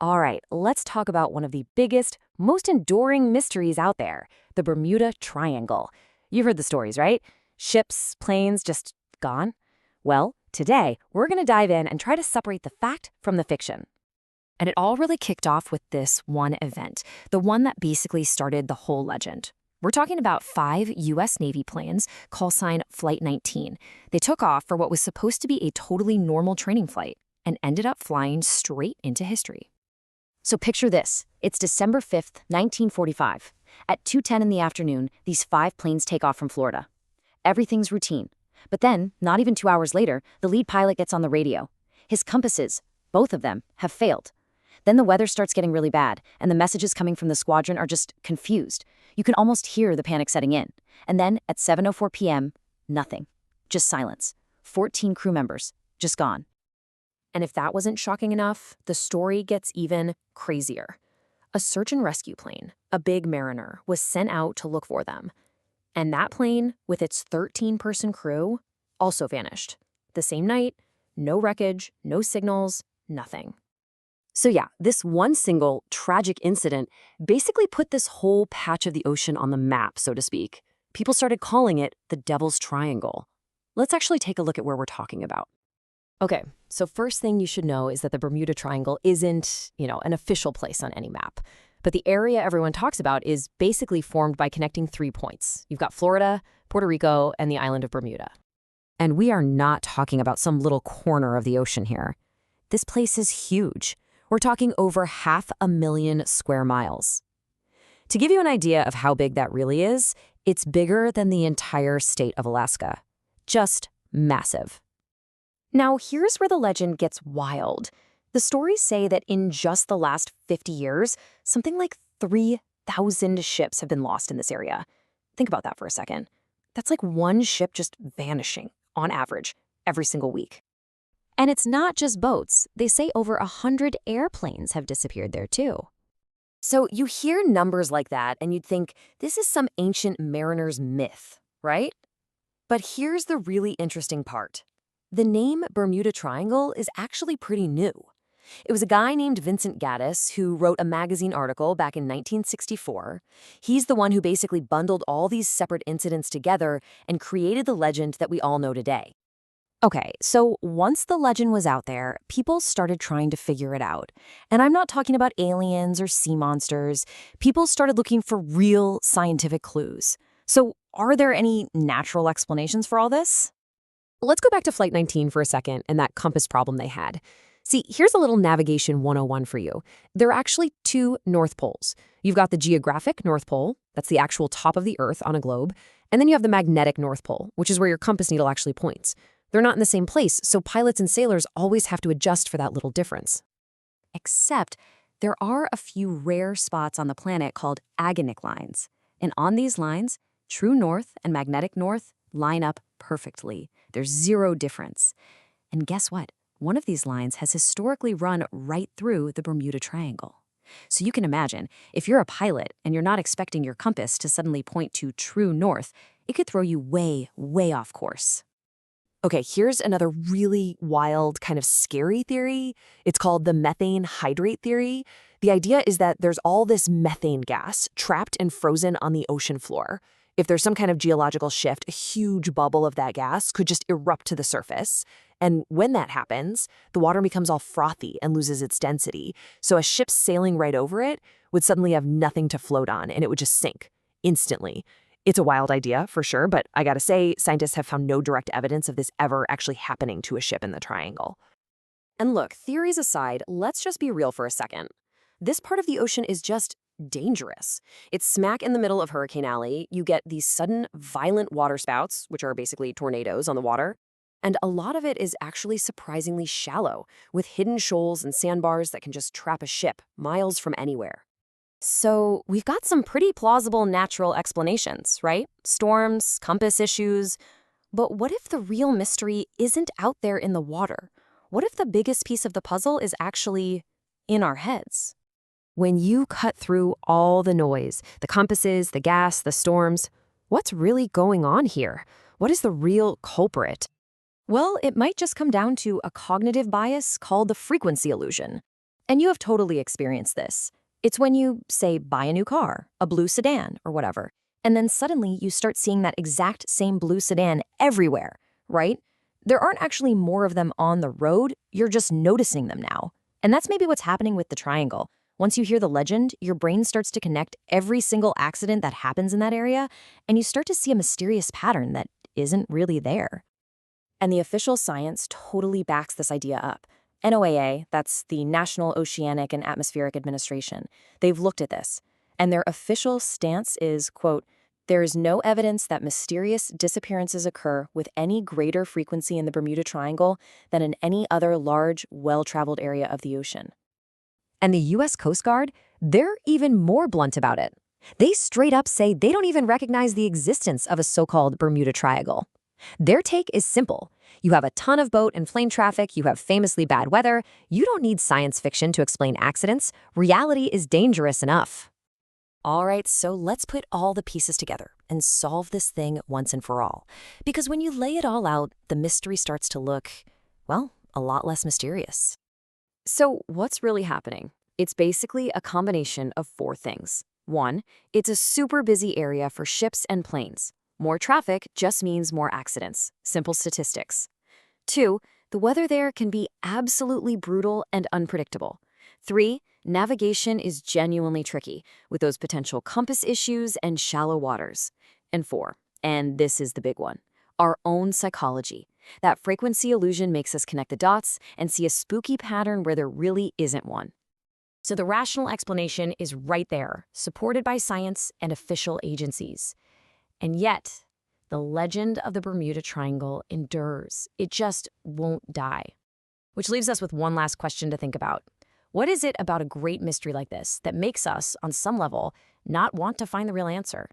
All right, let's talk about one of the biggest, most enduring mysteries out there, the Bermuda Triangle. You've heard the stories, right? Ships, planes, just gone? Well, today, we're going to dive in and try to separate the fact from the fiction. And it all really kicked off with this one event, the one that basically started the whole legend. We're talking about 5 U.S. Navy planes, call sign Flight 19. They took off for what was supposed to be a totally normal training flight and ended up flying straight into history. So picture this. It's December 5th, 1945. At 2:10 in the afternoon, these 5 planes take off from Florida. Everything's routine. But then, not even 2 hours later, the lead pilot gets on the radio. His compasses, both of them, have failed. Then the weather starts getting really bad, and the messages coming from the squadron are just confused. You can almost hear the panic setting in. And then, at 7:04 p.m., nothing. Just silence. 14 crew members, just gone. And if that wasn't shocking enough, the story gets even crazier. A search and rescue plane, a big Mariner, was sent out to look for them. And that plane, with its 13-person crew, also vanished. The same night, no wreckage, no signals, nothing. So yeah, this one single tragic incident basically put this whole patch of the ocean on the map, so to speak. People started calling it the Devil's Triangle. Let's actually take a look at where we're talking about. Okay, so first thing you should know is that the Bermuda Triangle isn't, an official place on any map. But the area everyone talks about is basically formed by connecting 3 points. You've got Florida, Puerto Rico, and the island of Bermuda. And we are not talking about some little corner of the ocean here. This place is huge. We're talking over 500,000 square miles. To give you an idea of how big that really is, it's bigger than the entire state of Alaska. Just massive. Now, here's where the legend gets wild. The stories say that in just the last 50 years, something like 3,000 ships have been lost in this area. Think about that for a second. That's like one ship just vanishing, on average, every single week. And it's not just boats. They say over 100 airplanes have disappeared there, too. So you hear numbers like that, and you'd think this is some ancient mariner's myth, right? But here's the really interesting part. The name Bermuda Triangle is actually pretty new. It was a guy named Vincent Gaddis who wrote a magazine article back in 1964. He's the one who basically bundled all these separate incidents together and created the legend that we all know today. Okay, so once the legend was out there, people started trying to figure it out. And I'm not talking about aliens or sea monsters. People started looking for real scientific clues. So are there any natural explanations for all this? Let's go back to Flight 19 for a second and that compass problem they had. See, here's a little navigation 101 for you. There are actually 2 North Poles. You've got the geographic North Pole, that's the actual top of the Earth on a globe, and then you have the magnetic North Pole, which is where your compass needle actually points. They're not in the same place, so pilots and sailors always have to adjust for that little difference. Except, there are a few rare spots on the planet called Agonic Lines. And on these lines, true north and magnetic north line up perfectly. There's zero difference. And guess what? One of these lines has historically run right through the Bermuda Triangle. So you can imagine, if you're a pilot and you're not expecting your compass to suddenly point to true north, it could throw you way, way off course. Okay, here's another really wild, kind of scary theory. It's called the methane hydrate theory. The idea is that there's all this methane gas trapped and frozen on the ocean floor. If there's some kind of geological shift, a huge bubble of that gas could just erupt to the surface. And when that happens, the water becomes all frothy and loses its density. So a ship sailing right over it would suddenly have nothing to float on, and it would just sink instantly. It's a wild idea, for sure, but I gotta say, scientists have found no direct evidence of this ever actually happening to a ship in the triangle. And look, theories aside, let's just be real for a second. This part of the ocean is just dangerous. It's smack in the middle of Hurricane Alley. You get these sudden, violent waterspouts, which are basically tornadoes on the water. And a lot of it is actually surprisingly shallow, with hidden shoals and sandbars that can just trap a ship miles from anywhere. So we've got some pretty plausible natural explanations, right? Storms, compass issues. But what if the real mystery isn't out there in the water? What if the biggest piece of the puzzle is actually in our heads? When you cut through all the noise, the compasses, the gas, the storms, what's really going on here? What is the real culprit? Well, it might just come down to a cognitive bias called the frequency illusion. And you have totally experienced this. It's when you, say, buy a new car, a blue sedan or whatever, and then suddenly you start seeing that exact same blue sedan everywhere, right? There aren't actually more of them on the road, you're just noticing them now. And that's maybe what's happening with the triangle. Once you hear the legend, your brain starts to connect every single accident that happens in that area, and you start to see a mysterious pattern that isn't really there. And the official science totally backs this idea up. NOAA, that's the National Oceanic and Atmospheric Administration, they've looked at this, and their official stance is, quote, "There is no evidence that mysterious disappearances occur with any greater frequency in the Bermuda Triangle than in any other large, well-traveled area of the ocean." And the U.S. Coast Guard, they're even more blunt about it. They straight up say they don't even recognize the existence of a so-called Bermuda Triangle. Their take is simple. You have a ton of boat and plane traffic, you have famously bad weather, you don't need science fiction to explain accidents. Reality is dangerous enough. All right, so let's put all the pieces together and solve this thing once and for all. Because when you lay it all out, the mystery starts to look, well, a lot less mysterious. So what's really happening? It's basically a combination of four things. One, it's a super busy area for ships and planes. More traffic just means more accidents. Simple statistics. Two, the weather there can be absolutely brutal and unpredictable. Three, navigation is genuinely tricky, with those potential compass issues and shallow waters. And four, and this is the big one, our own psychology. That frequency illusion makes us connect the dots and see a spooky pattern where there really isn't one. So the rational explanation is right there, supported by science and official agencies. And yet, the legend of the Bermuda Triangle endures. It just won't die. Which leaves us with one last question to think about. What is it about a great mystery like this that makes us, on some level, not want to find the real answer?